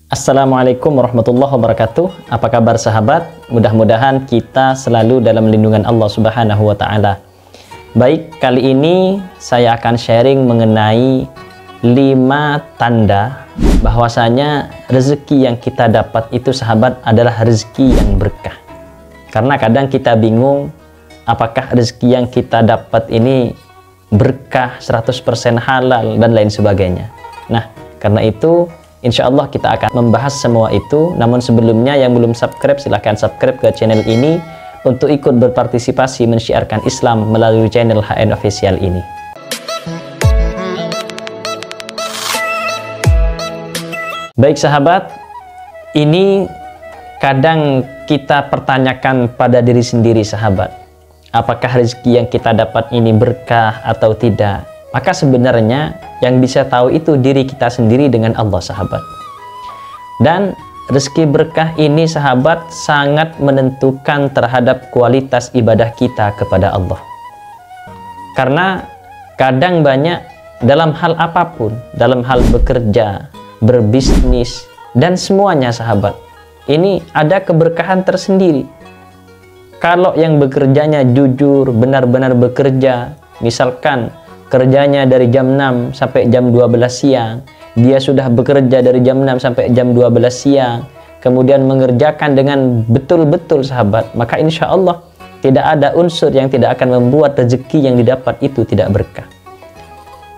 Assalamualaikum warahmatullahi wabarakatuh. Apa kabar sahabat? Mudah-mudahan kita selalu dalam lindungan Allah Subhanahu wa taala. Baik, kali ini saya akan sharing mengenai 5 tanda bahwasanya rezeki yang kita dapat itu sahabat adalah rezeki yang berkah. Karena kadang kita bingung apakah rezeki yang kita dapat ini berkah, 100% halal dan lain sebagainya. Nah, karena itu insya Allah kita akan membahas semua itu. Namun sebelumnya yang belum subscribe, silahkan subscribe ke channel ini untuk ikut berpartisipasi mensyiarkan Islam melalui channel HN Official ini. Baik sahabat, ini kadang kita pertanyakan pada diri sendiri sahabat, apakah rezeki yang kita dapat ini berkah atau tidak? Maka sebenarnya yang bisa tahu itu diri kita sendiri dengan Allah sahabat. Dan rezeki berkah ini sahabat sangat menentukan terhadap kualitas ibadah kita kepada Allah. Karena kadang banyak dalam hal apapun, dalam hal bekerja, berbisnis, dan semuanya sahabat, ini ada keberkahan tersendiri. Kalau yang bekerjanya jujur, benar-benar bekerja, misalkan kerjanya dari jam 6 sampai jam 12 siang, dia sudah bekerja dari jam 6 sampai jam 12 siang, kemudian mengerjakan dengan betul-betul sahabat, maka insya Allah tidak ada unsur yang tidak akan membuat rezeki yang didapat itu tidak berkah.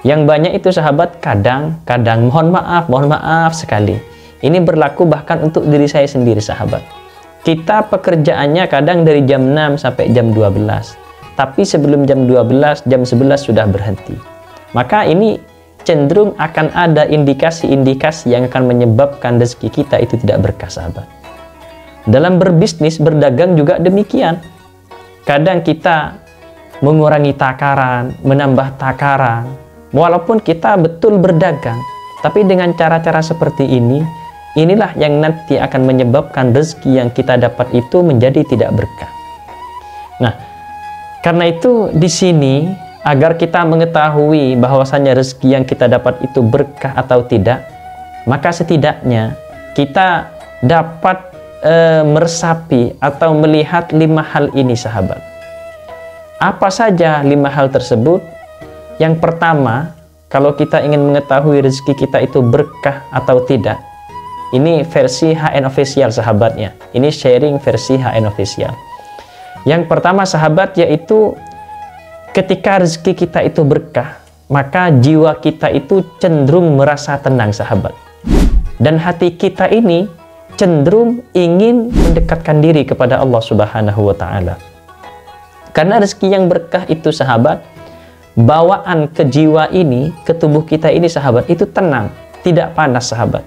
Yang banyak itu sahabat kadang-kadang mohon maaf sekali, ini berlaku bahkan untuk diri saya sendiri sahabat. Kita pekerjaannya kadang dari jam 6 sampai jam 12, tapi sebelum jam 12, jam 11 sudah berhenti. Maka ini cenderung akan ada indikasi-indikasi yang akan menyebabkan rezeki kita itu tidak berkah sahabat. Dalam berbisnis, berdagang juga demikian. Kadang kita mengurangi takaran, menambah takaran, walaupun kita betul berdagang, tapi dengan cara-cara seperti ini, inilah yang nanti akan menyebabkan rezeki yang kita dapat itu menjadi tidak berkah. Nah, karena itu di sini agar kita mengetahui bahwasannya rezeki yang kita dapat itu berkah atau tidak, maka setidaknya kita dapat meresapi atau melihat 5 hal ini sahabat. Apa saja 5 hal tersebut? Yang pertama, kalau kita ingin mengetahui rezeki kita itu berkah atau tidak, ini versi HN Official sahabatnya. Ini sharing versi HN Official. Yang pertama sahabat, yaitu ketika rezeki kita itu berkah, maka jiwa kita itu cenderung merasa tenang sahabat. Dan hati kita ini cenderung ingin mendekatkan diri kepada Allah Subhanahu wa taala. Karena rezeki yang berkah itu sahabat, bawaan ke jiwa ini, ke tubuh kita ini sahabat, itu tenang, tidak panas sahabat.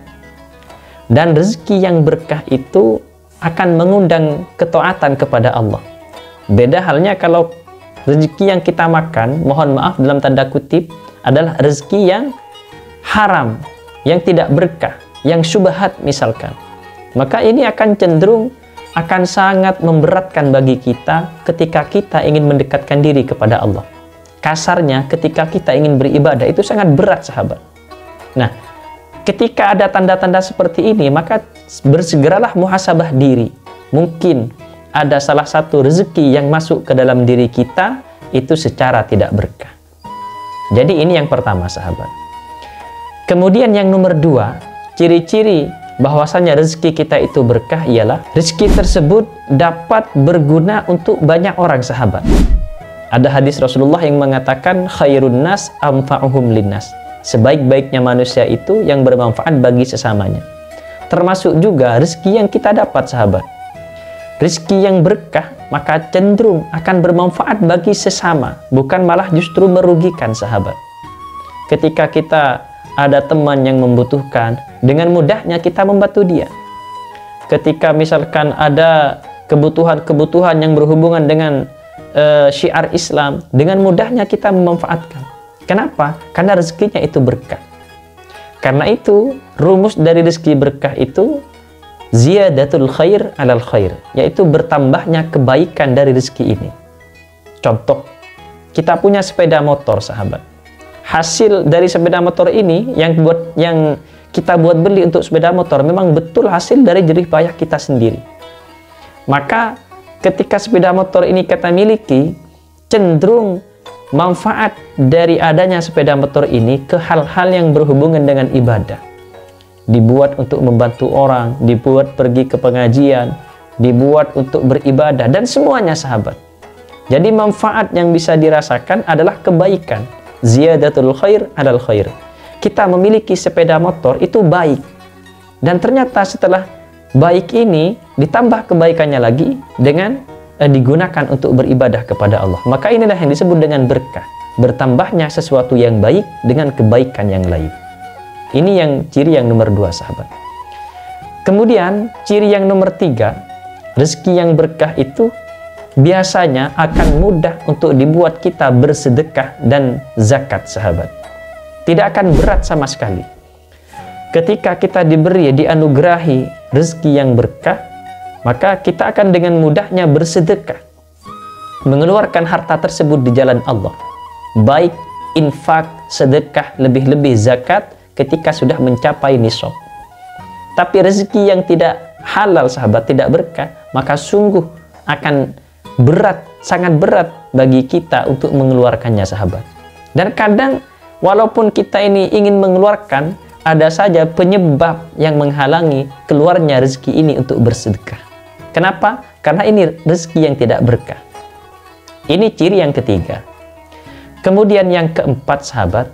Dan rezeki yang berkah itu akan mengundang ketaatan kepada Allah. Beda halnya kalau rezeki yang kita makan, mohon maaf dalam tanda kutip, adalah rezeki yang haram, yang tidak berkah, yang syubhat misalkan. Maka ini akan cenderung akan sangat memberatkan bagi kita ketika kita ingin mendekatkan diri kepada Allah. Kasarnya ketika kita ingin beribadah itu sangat berat sahabat. Nah, ketika ada tanda-tanda seperti ini, maka bersegeralah muhasabah diri. Mungkin ada salah satu rezeki yang masuk ke dalam diri kita itu secara tidak berkah. Jadi ini yang pertama sahabat. Kemudian yang nomor 2, ciri-ciri bahwasanya rezeki kita itu berkah ialah rezeki tersebut dapat berguna untuk banyak orang sahabat. Ada hadis Rasulullah yang mengatakan khairun nas anfa'uhum linnas. Sebaik-baiknya manusia itu yang bermanfaat bagi sesamanya. Termasuk juga rezeki yang kita dapat sahabat. Rezeki yang berkah maka cenderung akan bermanfaat bagi sesama, bukan malah justru merugikan sahabat. Ketika kita ada teman yang membutuhkan, dengan mudahnya kita membantu dia. Ketika misalkan ada kebutuhan-kebutuhan yang berhubungan dengan syiar Islam, dengan mudahnya kita memanfaatkan. Kenapa? Karena rezekinya itu berkah. Karena itu rumus dari rezeki berkah itu ziyadatul khair alal khair, yaitu bertambahnya kebaikan dari rezeki ini. Contoh, kita punya sepeda motor sahabat. Hasil dari sepeda motor ini yang kita buat beli untuk sepeda motor memang betul hasil dari jerih payah kita sendiri. Maka ketika sepeda motor ini kita miliki, cenderung manfaat dari adanya sepeda motor ini ke hal-hal yang berhubungan dengan ibadah. Dibuat untuk membantu orang, dibuat pergi ke pengajian, dibuat untuk beribadah, dan semuanya sahabat. Jadi manfaat yang bisa dirasakan adalah kebaikan. Ziyadatul khair adal khair. Kita memiliki sepeda motor itu baik. Dan ternyata setelah baik ini ditambah kebaikannya lagi dengan digunakan untuk beribadah kepada Allah. Maka inilah yang disebut dengan berkah. Bertambahnya sesuatu yang baik dengan kebaikan yang lain. Ini yang ciri yang nomor 2 sahabat. Kemudian ciri yang nomor 3, rezeki yang berkah itu biasanya akan mudah untuk dibuat kita bersedekah dan zakat sahabat. Tidak akan berat sama sekali. Ketika kita diberi, dianugerahi rezeki yang berkah, maka kita akan dengan mudahnya bersedekah, mengeluarkan harta tersebut di jalan Allah. Baik infak, sedekah, lebih-lebih zakat ketika sudah mencapai nisab. Tapi rezeki yang tidak halal sahabat, tidak berkah, maka sungguh akan berat, sangat berat bagi kita untuk mengeluarkannya sahabat. Dan kadang walaupun kita ini ingin mengeluarkan, ada saja penyebab yang menghalangi keluarnya rezeki ini untuk bersedekah. Kenapa? Karena ini rezeki yang tidak berkah. Ini ciri yang ketiga. Kemudian yang keempat sahabat,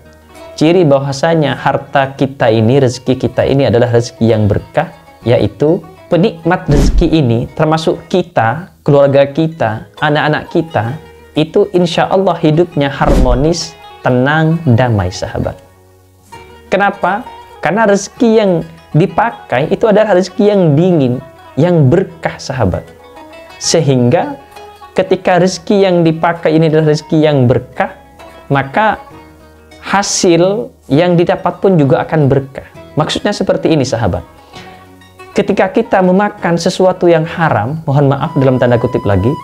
ciri bahwasanya harta kita ini, rezeki kita ini adalah rezeki yang berkah, yaitu penikmat rezeki ini termasuk kita, keluarga kita, anak-anak kita, itu insya Allah hidupnya harmonis, tenang, damai sahabat. Kenapa? Karena rezeki yang dipakai itu adalah rezeki yang dingin, yang berkah sahabat. Sehingga ketika rezeki yang dipakai ini adalah rezeki yang berkah, maka hasil yang didapat pun juga akan berkah. Maksudnya seperti ini sahabat. Ketika kita memakan sesuatu yang haram, mohon maaf dalam tanda kutip lagi,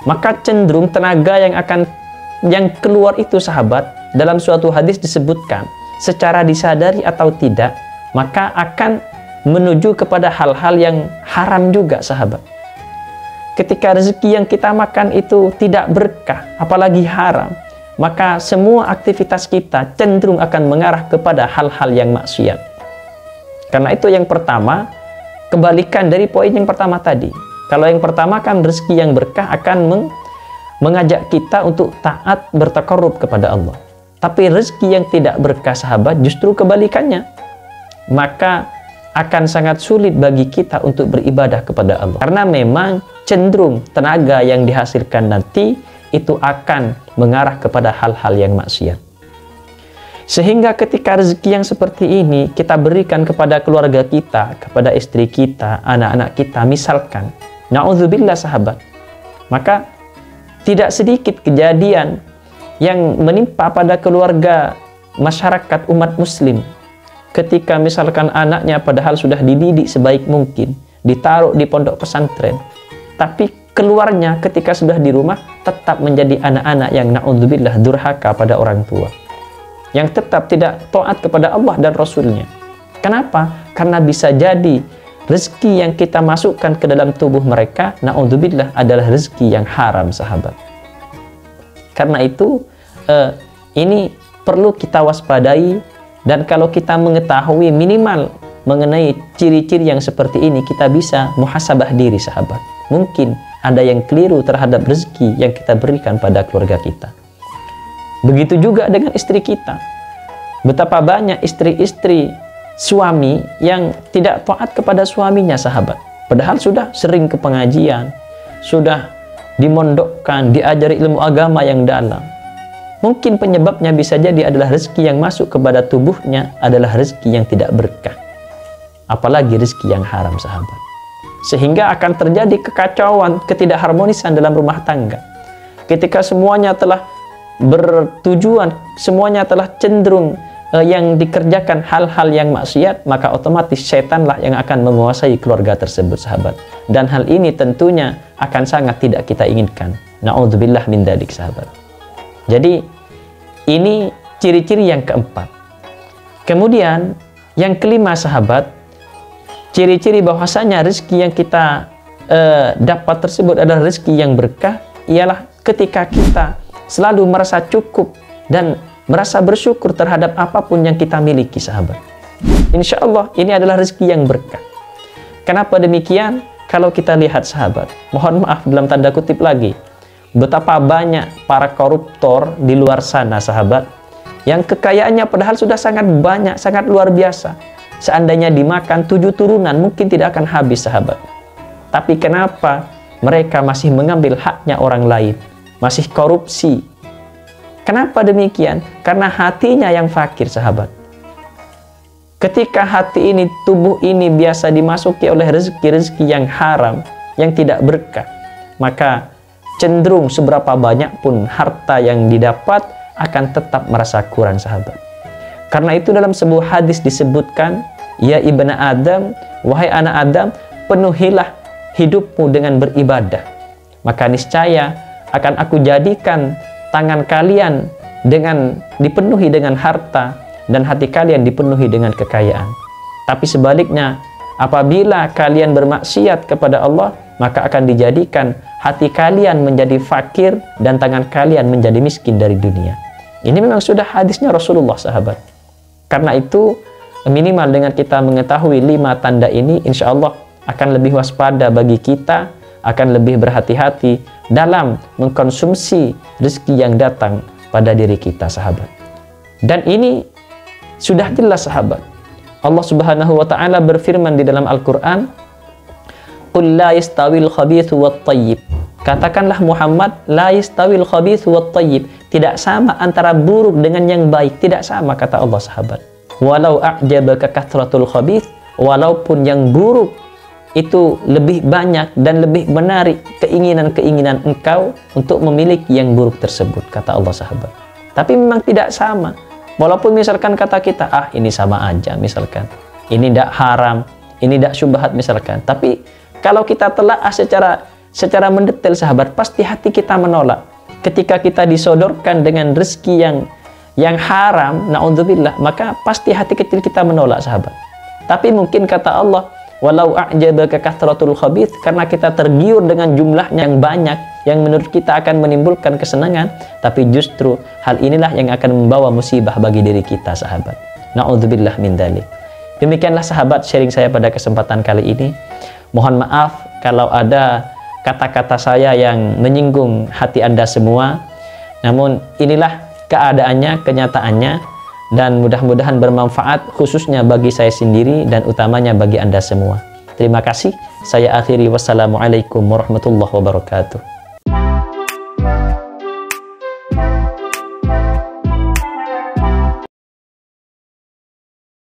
maka cenderung tenaga yang keluar itu sahabat, dalam suatu hadis disebutkan, secara disadari atau tidak, maka akan menuju kepada hal-hal yang haram juga sahabat. Ketika rezeki yang kita makan itu tidak berkah, apalagi haram, maka semua aktivitas kita cenderung akan mengarah kepada hal-hal yang maksiat. Karena itu yang pertama, kebalikan dari poin yang pertama tadi. Kalau yang pertama kan rezeki yang berkah akan mengajak kita untuk taat, bertakarrub kepada Allah. Tapi rezeki yang tidak berkah sahabat justru kebalikannya. Maka akan sangat sulit bagi kita untuk beribadah kepada Allah. Karena memang cenderung tenaga yang dihasilkan nanti itu akan mengarah kepada hal-hal yang maksiat. Sehingga ketika rezeki yang seperti ini kita berikan kepada keluarga kita, kepada istri kita, anak-anak kita, misalkan, na'udzubillah sahabat, maka tidak sedikit kejadian yang menimpa pada keluarga masyarakat umat muslim ketika misalkan anaknya padahal sudah dididik sebaik mungkin, ditaruh di pondok pesantren, tapi keluarnya ketika sudah di rumah tetap menjadi anak-anak yang na'udzubillah durhaka pada orang tua, yang tetap tidak taat kepada Allah dan Rasulnya. Kenapa? Karena bisa jadi rezeki yang kita masukkan ke dalam tubuh mereka, na'udzubillah, adalah rezeki yang haram sahabat. Karena itu ini perlu kita waspadai, dan kalau kita mengetahui minimal mengenai ciri-ciri yang seperti ini, kita bisa muhasabah diri sahabat. Mungkin ada yang keliru terhadap rezeki yang kita berikan pada keluarga kita. Begitu juga dengan istri kita. Betapa banyak istri-istri suami yang tidak taat kepada suaminya sahabat. Padahal sudah sering ke pengajian, sudah dimondokkan, diajari ilmu agama yang dalam. Mungkin penyebabnya bisa jadi adalah rezeki yang masuk kepada tubuhnya adalah rezeki yang tidak berkah. Apalagi rezeki yang haram sahabat. Sehingga akan terjadi kekacauan, ketidakharmonisan dalam rumah tangga. Ketika semuanya telah bertujuan, semuanya telah cenderung yang dikerjakan hal-hal yang maksiat, maka otomatis setanlah yang akan menguasai keluarga tersebut sahabat. Dan hal ini tentunya akan sangat tidak kita inginkan. Na'udzubillah min dzalik sahabat. Jadi ini ciri-ciri yang keempat. Kemudian Yang kelima sahabat, ciri-ciri bahwasanya rezeki yang kita dapat tersebut adalah rezeki yang berkah ialah ketika kita selalu merasa cukup dan merasa bersyukur terhadap apapun yang kita miliki sahabat. Insya Allah ini adalah rezeki yang berkah. Kenapa demikian? Kalau kita lihat sahabat, mohon maaf dalam tanda kutip lagi, betapa banyak para koruptor di luar sana sahabat, yang kekayaannya padahal sudah sangat banyak, sangat luar biasa. Seandainya dimakan 7 turunan mungkin tidak akan habis sahabat. Tapi kenapa mereka masih mengambil haknya orang lain, masih korupsi? Kenapa demikian? Karena hatinya yang fakir sahabat. Ketika hati ini, tubuh ini biasa dimasuki oleh rezeki-rezeki yang haram, yang tidak berkah, maka cenderung seberapa banyak pun harta yang didapat akan tetap merasa kurang sahabat. Karena itu dalam sebuah hadis disebutkan, ya ibna Adam, wahai anak Adam, penuhilah hidupmu dengan beribadah, maka niscaya akan aku jadikan tangan kalian dengan dipenuhi dengan harta dan hati kalian dipenuhi dengan kekayaan. Tapi sebaliknya, apabila kalian bermaksiat kepada Allah, maka akan dijadikan hati kalian menjadi fakir dan tangan kalian menjadi miskin dari dunia. Ini memang sudah hadisnya Rasulullah sahabat. Karena itu minimal dengan kita mengetahui 5 tanda ini, insya Allah akan lebih waspada bagi kita, akan lebih berhati-hati dalam mengkonsumsi rezeki yang datang pada diri kita sahabat. Dan ini sudah jelas sahabat. Allah Subhanahu wa taala berfirman di dalam Al-Qur'an, "Qul la yastawil khabithu wat thayyib." Katakanlah Muhammad, la yastawil khabithu wat thayyib. Tidak sama antara buruk dengan yang baik, tidak sama kata Allah sahabat. Walau a'jabaka kathratul khabith, walaupun yang buruk itu lebih banyak dan lebih menarik keinginan-keinginan engkau untuk memiliki yang buruk tersebut, kata Allah sahabat. Tapi memang tidak sama. Walaupun misalkan kata kita, ini sama aja misalkan. Ini tidak haram, ini tidak syubhat misalkan. Tapi kalau kita telaah secara mendetail sahabat, pasti hati kita menolak. Ketika kita disodorkan dengan rezeki yang haram, na'udzubillah, maka pasti hati kecil kita menolak sahabat. Tapi mungkin kata Allah, walau a'jabaka kathratul khabith, karena kita tergiur dengan jumlahnya yang banyak, yang menurut kita akan menimbulkan kesenangan, tapi justru hal inilah yang akan membawa musibah bagi diri kita sahabat. Na'udzubillah min dzalik. Demikianlah sahabat sharing saya pada kesempatan kali ini. Mohon maaf kalau ada kata-kata saya yang menyinggung hati Anda semua. Namun inilah keadaannya, kenyataannya, dan mudah-mudahan bermanfaat khususnya bagi saya sendiri dan utamanya bagi Anda semua. Terima kasih. Saya akhiri. Wassalamualaikum warahmatullahi wabarakatuh.